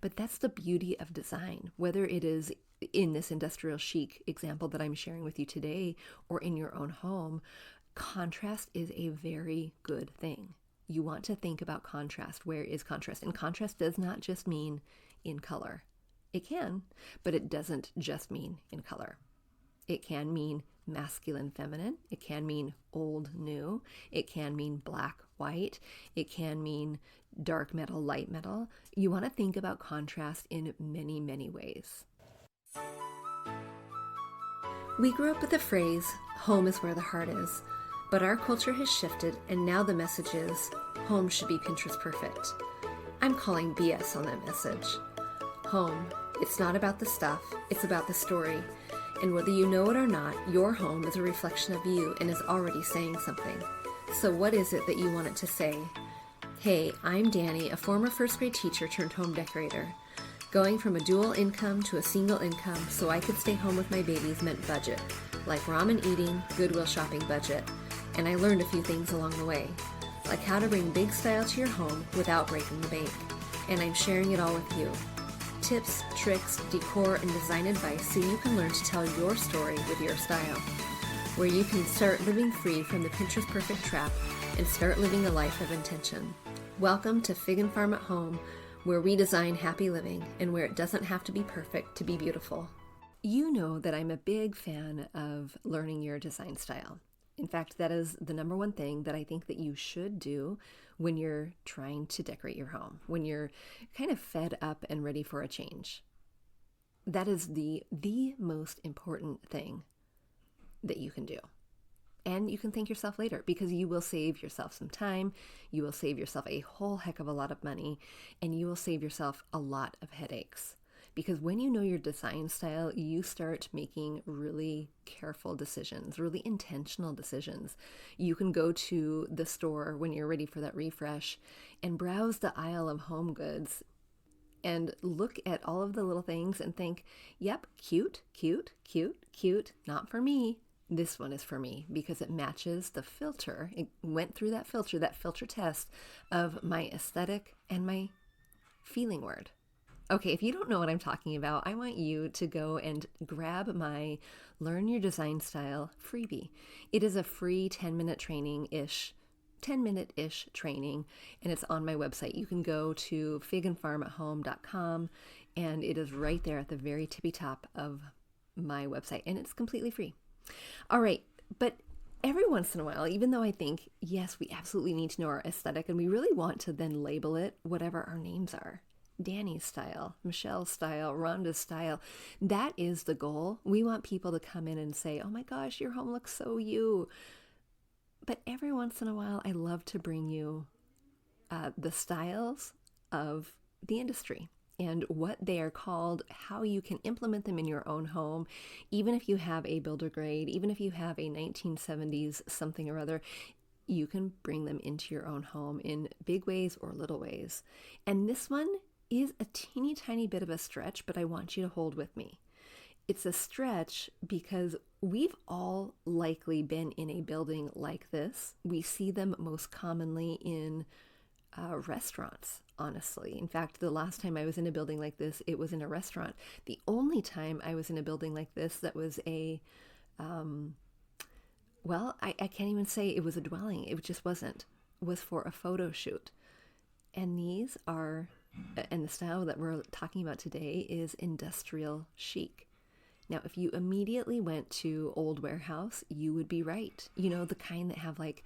But that's the beauty of design, whether it is in this industrial chic example that I'm sharing with you today or in your own home. Contrast is a very good thing. You want to think about contrast. Where is contrast? And contrast does not just mean in color. It can, but it doesn't just mean in color. It can mean masculine, feminine. It can mean old, new. It can mean black, white. It can mean dark metal, light metal. You want to think about contrast in many, many ways. We grew up with the phrase, home is where the heart is, but our culture has shifted and now the message is, home should be Pinterest perfect. I'm calling BS on that message. Home, it's not about the stuff, it's about the story. And whether you know it or not, your home is a reflection of you and is already saying something. So what is it that you want it to say? Hey, I'm Danny, a former first grade teacher turned home decorator. Going from a dual income to a single income so I could stay home with my babies meant budget, like ramen eating, Goodwill shopping budget. And I learned a few things along the way, like how to bring big style to your home without breaking the bank. And I'm sharing it all with you. Tips, tricks, decor, and design advice so you can learn to tell your story with your style, where you can start living free from the Pinterest perfect trap and start living a life of intention. Welcome to Fig and Farm at Home, where we design happy living and where it doesn't have to be perfect to be beautiful. You know that I'm a big fan of learning your design style. In fact, that is the number one thing that I think that you should do when you're trying to decorate your home, when you're kind of fed up and ready for a change. That is the most important thing that you can do. And you can thank yourself later because you will save yourself some time, you will save yourself a whole heck of a lot of money, and you will save yourself a lot of headaches. Because when you know your design style, you start making really careful decisions, really intentional decisions. You can go to the store when you're ready for that refresh and browse the aisle of home goods and look at all of the little things and think, yep, cute, cute, cute, cute, not for me. This one is for me because it matches the filter. It went through that filter test of my aesthetic and my feeling word. Okay, if you don't know what I'm talking about, I want you to go and grab my Learn Your Design Style freebie. It is a free 10-minute training-ish, 10-minute-ish training, and it's on my website. You can go to figandfarmathome.com, and it is right there at the very tippy top of my website, and it's completely free. All right, but every once in a while, even though I think, yes, we absolutely need to know our aesthetic, and we really want to then label it whatever our names are. Danny's style, Michelle's style, Rhonda's style. That is the goal. We want people to come in and say, oh my gosh, your home looks so you. But every once in a while, I love to bring you the styles of the industry and what they are called, how you can implement them in your own home, even if you have a builder grade, even if you have a 1970s something or other. You can bring them into your own home in big ways or little ways. And this one is a teeny tiny bit of a stretch, but I want you to hold with me. It's a stretch because we've all likely been in a building like this. We see them most commonly in restaurants, honestly. In fact, the last time I was in a building like this, it was in a restaurant. The only time I was in a building like this that was I can't even say it was a dwelling. It just wasn't. It was for a photo shoot. And the style that we're talking about today is industrial chic. Now, if you immediately went to old warehouse, you would be right. You know, the kind that have like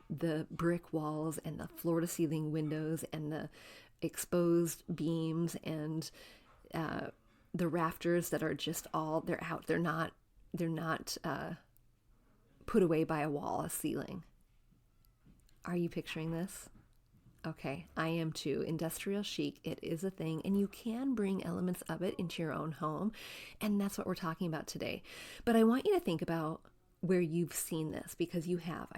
the brick walls and the floor to ceiling windows and the exposed beams and the rafters that are just they're out. They're not put away by a wall, a ceiling. Are you picturing this? Okay, I am too. Industrial chic, it is a thing, and you can bring elements of it into your own home, and that's what we're talking about today. But I want you to think about where you've seen this, because you have.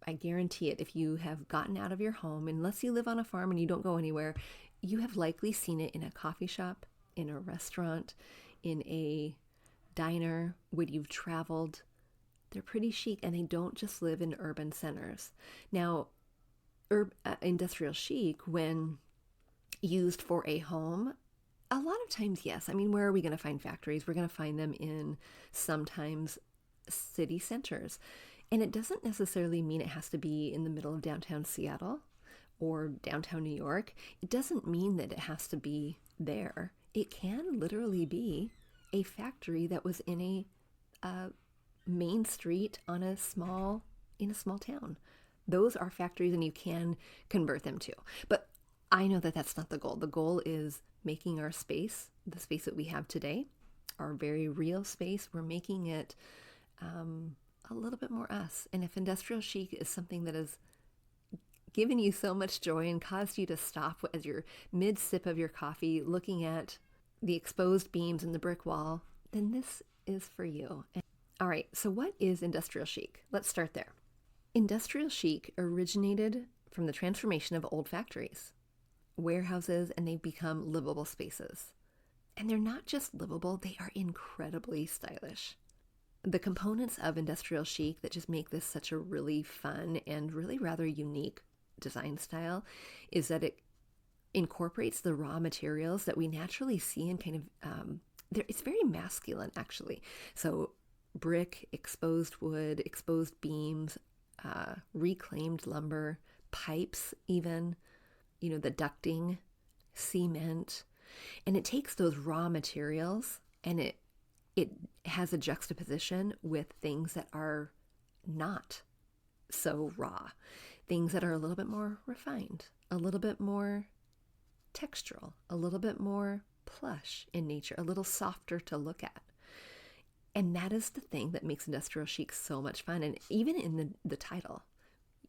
I guarantee it. If you have gotten out of your home, unless you live on a farm and you don't go anywhere, you have likely seen it in a coffee shop, in a restaurant, in a diner, when you've traveled. They're pretty chic, and they don't just live in urban centers. Now, industrial chic, when used for a home, a lot of times, yes. I mean, where are we going to find factories? We're going to find them in sometimes city centers. And it doesn't necessarily mean it has to be in the middle of downtown Seattle or downtown New York. It doesn't mean that it has to be there. It can literally be a factory that was in a main street in a small town. Those are factories, and you can convert them to. But I know that that's not the goal. The goal is making our space, the space that we have today, our very real space, we're making it a little bit more us. And if industrial chic is something that has given you so much joy and caused you to stop as you're mid-sip of your coffee looking at the exposed beams in the brick wall, then this is for you. All right, so what is industrial chic? Let's start there. Industrial chic originated from the transformation of old factories, warehouses, and they've become livable spaces. And they're not just livable, they are incredibly stylish. The components of industrial chic that just make this such a really fun and really rather unique design style is that it incorporates the raw materials that we naturally see in kind of, it's very masculine actually. So brick, exposed wood, exposed beams, reclaimed lumber, pipes even, the ducting, cement, and it takes those raw materials and it has a juxtaposition with things that are not so raw, things that are a little bit more refined, a little bit more textural, a little bit more plush in nature, a little softer to look at. And that is the thing that makes industrial chic so much fun. And even in the title,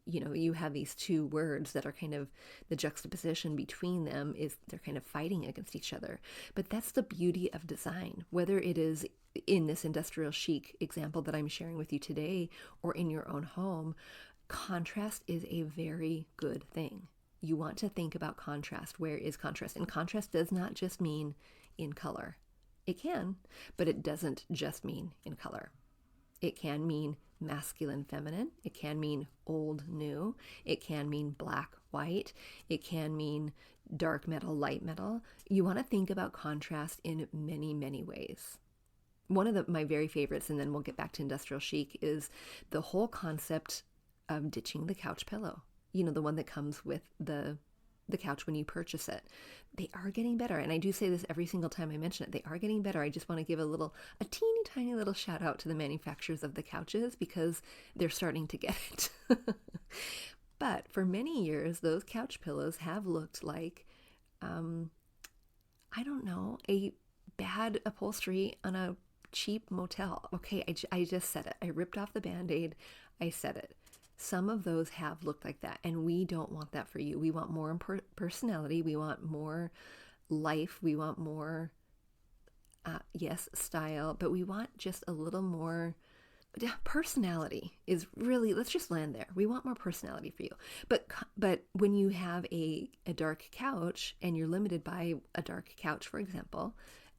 you have these two words that are kind of the juxtaposition between them is they're kind of fighting against each other. But that's the beauty of design, whether it is in this industrial chic example that I'm sharing with you today or in your own home. Contrast is a very good thing. You want to think about contrast. Where is contrast? And contrast does not just mean in color. It can, but it doesn't just mean in color. It can mean masculine, feminine. It can mean old, new. It can mean black, white. It can mean dark metal, light metal. You want to think about contrast in many, many ways. One of my very favorites, and then we'll get back to industrial chic, is the whole concept of ditching the couch pillow. The one that comes with the couch when you purchase it. They are getting better. And I do say this every single time I mention it. They are getting better. I just want to give a teeny tiny little shout out to the manufacturers of the couches because they're starting to get it. But for many years, those couch pillows have looked like, a bad upholstery on a cheap motel. Okay, I just said it. I ripped off the Band-Aid. I said it. Some of those have looked like that, and we don't want that for you. We want more personality. We want more life. We want more, style, but we want just a little more personality is really, let's just land there. We want more personality for you. But when you have a dark couch and you're limited by a dark couch, for example,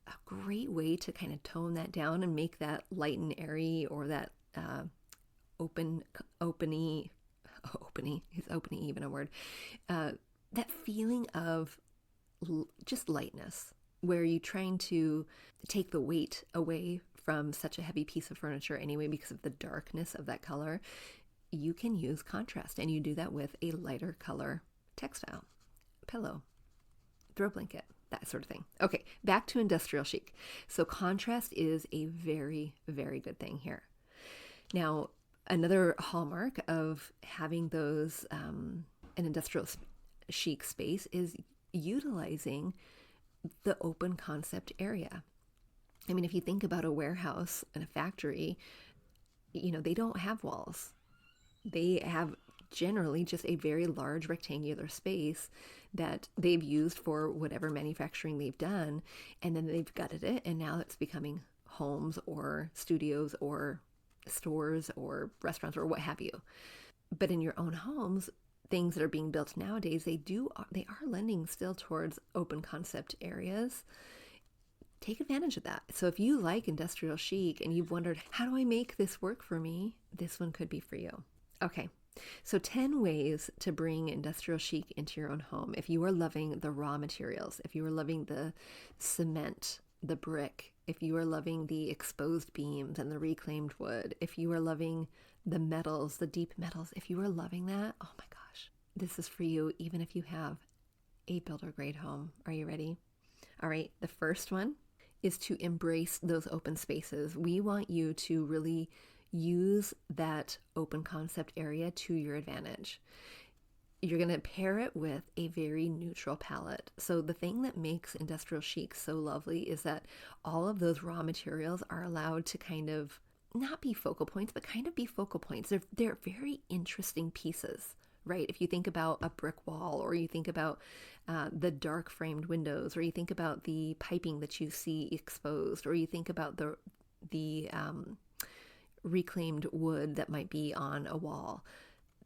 a great way to kind of tone that down and make that light and airy or that openy, is openy even a word? That feeling of just lightness, where you're trying to take the weight away from such a heavy piece of furniture anyway because of the darkness of that color. You can use contrast, and you do that with a lighter color textile, pillow, throw blanket, that sort of thing. Okay, back to industrial chic. So contrast is a very, very good thing here. Now, another hallmark of having those an industrial chic space is utilizing the open concept area. I mean, if you think about a warehouse and a factory, they don't have walls. They have generally just a very large rectangular space that they've used for whatever manufacturing they've done, and then they've gutted it, and now it's becoming homes or studios or stores or restaurants or what have you. But in your own homes, things that are being built nowadays, they are lending still towards open concept areas. Take advantage of that. So if you like industrial chic and you've wondered, how do I make this work for me? This one could be for you. Okay. So 10 ways to bring industrial chic into your own home. If you are loving the raw materials, if you are loving the cement, the brick, if you are loving the exposed beams and the reclaimed wood, if you are loving the metals, the deep metals, if you are loving that, oh my gosh, this is for you, even if you have a builder grade home. Are you ready? All right, the first one is to embrace those open spaces. We want you to really use that open concept area to your advantage. You're going to pair it with a very neutral palette. So the thing that makes industrial chic so lovely is that all of those raw materials are allowed to kind of not be focal points, but kind of be focal points. They're very interesting pieces, right? If you think about a brick wall, or you think about the dark framed windows, or you think about the piping that you see exposed, or you think about the reclaimed wood that might be on a wall.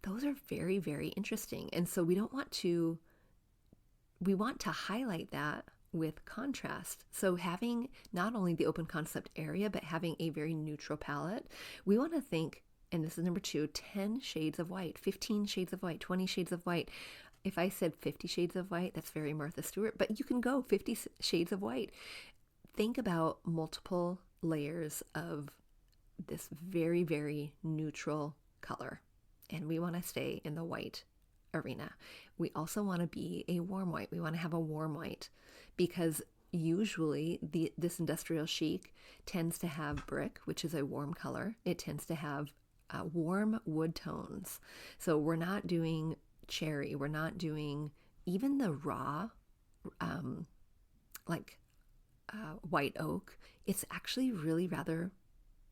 Those are very, very interesting. And so we want to highlight that with contrast. So having not only the open concept area, but having a very neutral palette, we want to think, and this is number 2, 10 shades of white, 15 shades of white, 20 shades of white. If I said 50 shades of white, that's very Martha Stewart, but you can go 50 shades of white. Think about multiple layers of this very, very neutral color. And we want to stay in the white arena. We also want to be a warm white. We want to have a warm white because usually this industrial chic tends to have brick, which is a warm color. It tends to have warm wood tones. So we're not doing cherry. We're not doing even the raw, white oak. It's actually really rather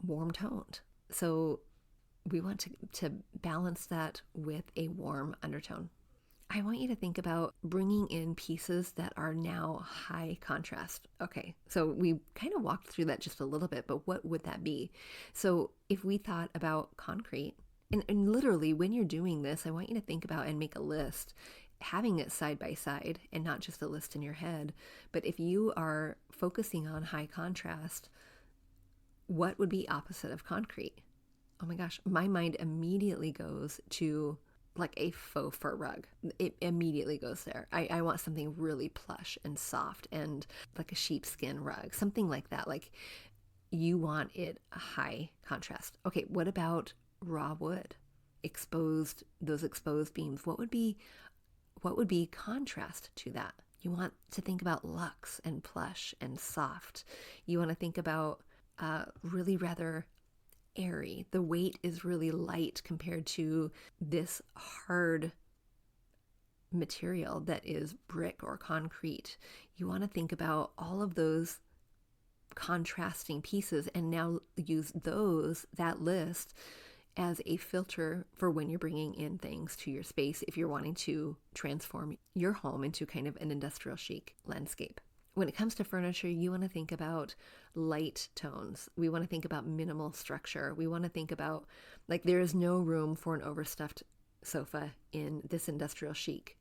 warm toned. So we want to balance that with a warm undertone. I want you to think about bringing in pieces that are now high contrast. Okay, so we kind of walked through that just a little bit, but what would that be? So if we thought about concrete, and literally when you're doing this, I want you to think about and make a list, having it side by side and not just a list in your head. But if you are focusing on high contrast, what would be opposite of concrete? Oh my gosh, my mind immediately goes to like a faux fur rug. It immediately goes there. I want something really plush and soft and like a sheepskin rug, something like that. Like you want it a high contrast. Okay, what about raw wood? Those exposed beams. What would be contrast to that? You want to think about luxe and plush and soft. You want to think about really rather airy. The weight is really light compared to this hard material that is brick or concrete. You want to think about all of those contrasting pieces and now use that list as a filter for when you're bringing in things to your space if you're wanting to transform your home into kind of an industrial chic landscape. When it comes to furniture, you want to think about light tones. We want to think about minimal structure. We want to think about, like, there is no room for an overstuffed sofa in this industrial chic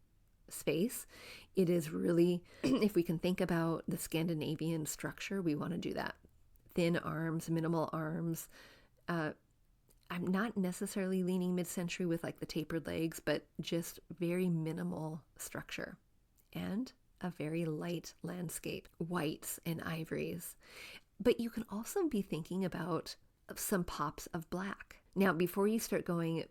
space. It is really, if we can think about the Scandinavian structure, we want to do that. Thin arms, minimal arms. I'm not necessarily leaning mid-century with like the tapered legs, but just very minimal structure. And a very light landscape, whites and ivories. But you can also be thinking about some pops of black. Now, before you start going,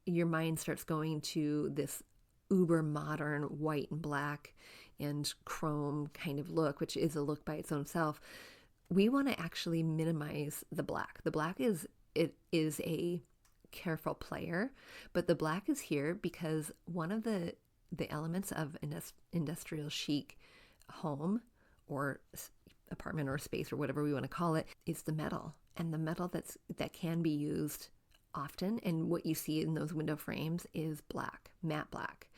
your mind starts going to this uber modern white and black and chrome kind of look, which is a look by its own self. We want to actually minimize the black. The black is a careful player, but the black is here because one of the elements of an industrial chic home or apartment or space or whatever we want to call it is the metal. And the metal that can be used often, and what you see in those window frames is black, matte black.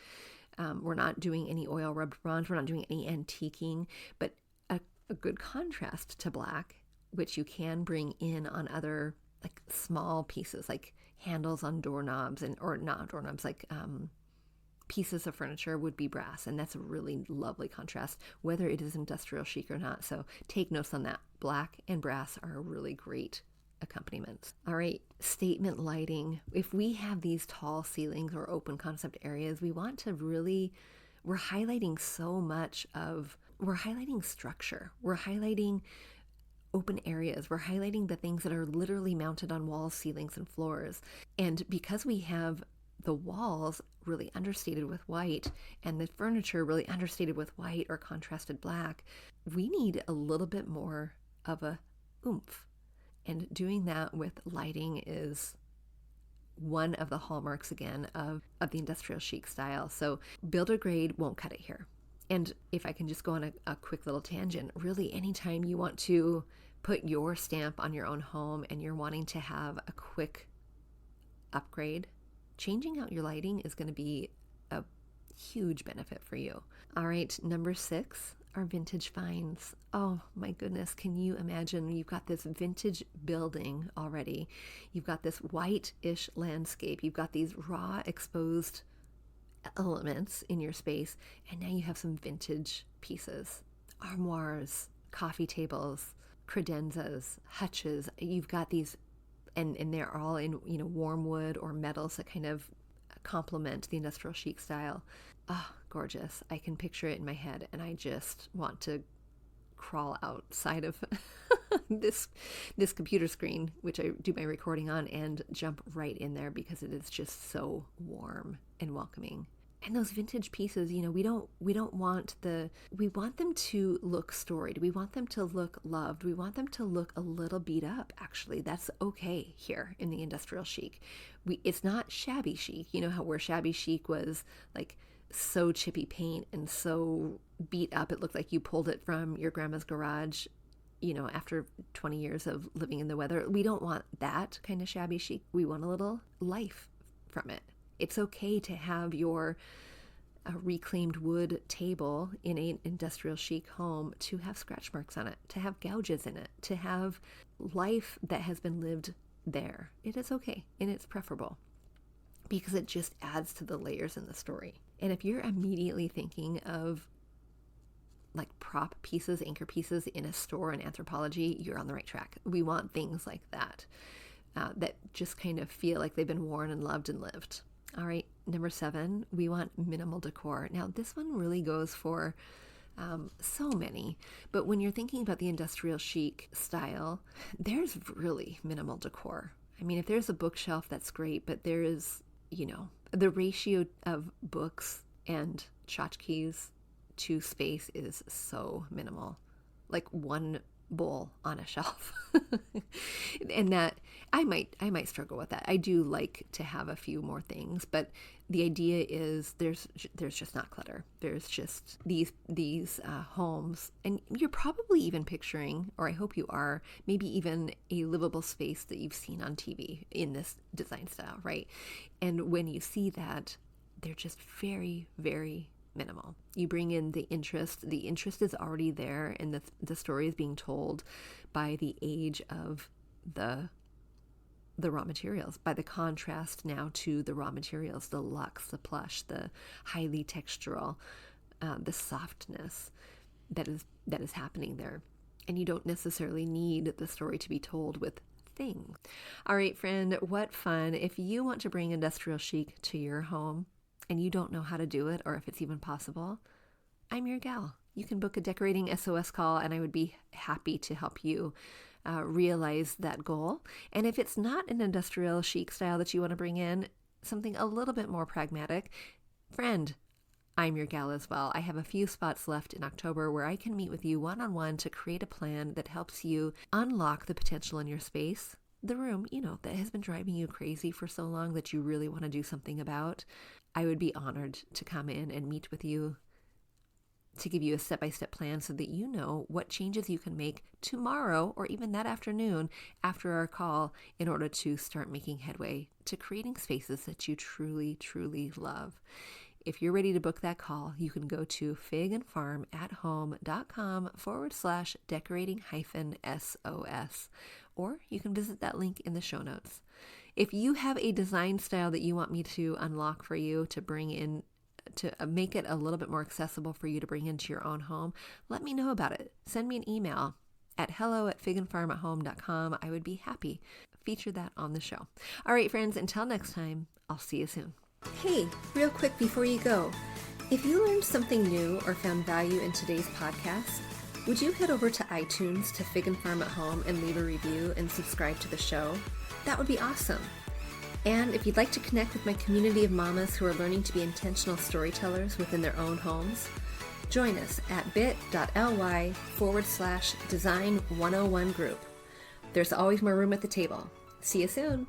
We're not doing any oil rubbed bronze. We're not doing any antiquing, but a good contrast to black, which you can bring in on other like small pieces, like handles on doorknobs or not doorknobs, like pieces of furniture would be brass, and that's a really lovely contrast, whether it is industrial chic or not. So take notes on that. Black and brass are a really great accompaniments. All right, statement lighting. If we have these tall ceilings or open concept areas, we want to really, we're highlighting structure. We're highlighting open areas. We're highlighting the things that are literally mounted on walls, ceilings, and floors. And because we have the walls really understated with white and the furniture really understated with white or contrasted black, we need a little bit more of a oomph. And doing that with lighting is one of the hallmarks, again, of the industrial chic style. So builder grade won't cut it here. And if I can just go on a quick little tangent, really anytime you want to put your stamp on your own home and you're wanting to have a quick upgrade, changing out your lighting is going to be a huge benefit for you. All right, number 6 are vintage finds. Oh my goodness, can you imagine? You've got this vintage building already. You've got this white-ish landscape. You've got these raw exposed elements in your space, and now you have some vintage pieces, armoires, coffee tables, credenzas, hutches. You've got these, and they're all in warm wood or metals that kind of complement the industrial chic style. Oh, gorgeous. I can picture it in my head, and I just want to crawl outside of this computer screen, which I do my recording on, and jump right in there because it is just so warm and welcoming. And those vintage pieces, we want them to look storied. We want them to look loved. We want them to look a little beat up, actually. That's okay here in the industrial chic. It's not shabby chic. You know how where shabby chic was like so chippy paint and so beat up, it looked like you pulled it from your grandma's garage, after 20 years of living in the weather. We don't want that kind of shabby chic. We want a little life from it. It's okay to have your reclaimed wood table in an industrial chic home to have scratch marks on it, to have gouges in it, to have life that has been lived there. It is okay, and it's preferable because it just adds to the layers in the story. And if you're immediately thinking of like prop pieces, anchor pieces in a store in Anthropologie, you're on the right track. We want things like that that just kind of feel like they've been worn and loved and lived. All right, number 7, we want minimal decor. Now, this one really goes for so many, but when you're thinking about the industrial chic style, there's really minimal decor. I mean, if there's a bookshelf, that's great, but there is, the ratio of books and tchotchkes to space is so minimal, like one bowl on a shelf. And that I might struggle with that. I do like to have a few more things, but the idea is there's just not clutter. There's just these homes, and you're probably even picturing, or I hope you are, maybe even a livable space that you've seen on TV in this design style, right? And when you see that, they're just very, very minimal. You bring in the interest is already there, and the story is being told by the age of the raw materials, by the contrast now to the raw materials, the luxe, the plush, the highly textural, the softness that is happening there. And you don't necessarily need the story to be told with things. All right, friend, what fun. If you want to bring industrial chic to your home and you don't know how to do it or if it's even possible, I'm your gal. You can book a decorating SOS call, and I would be happy to help you realize that goal. And if it's not an industrial chic style that you want to bring in, something a little bit more pragmatic, friend, I'm your gal as well. I have a few spots left in October where I can meet with you one-on-one to create a plan that helps you unlock the potential in your space, the room, that has been driving you crazy for so long that you really want to do something about. I would be honored to come in and meet with you to give you a step-by-step plan so that you know what changes you can make tomorrow or even that afternoon after our call in order to start making headway to creating spaces that you truly, truly love. If you're ready to book that call, you can go to figandfarmathome.com/decorating-SOS, or you can visit that link in the show notes. If you have a design style that you want me to unlock for you to bring in, to make it a little bit more accessible for you to bring into your own home, let me know about it. Send me an email at hello@figandfarmathome.com. I would be happy to feature that on the show. All right, friends, until next time, I'll see you soon. Hey, real quick before you go, if you learned something new or found value in today's podcast, would you head over to iTunes to Fig and Farm at Home and leave a review and subscribe to the show? That would be awesome. And if you'd like to connect with my community of mamas who are learning to be intentional storytellers within their own homes, join us at bit.ly/design101 group. There's always more room at the table. See you soon.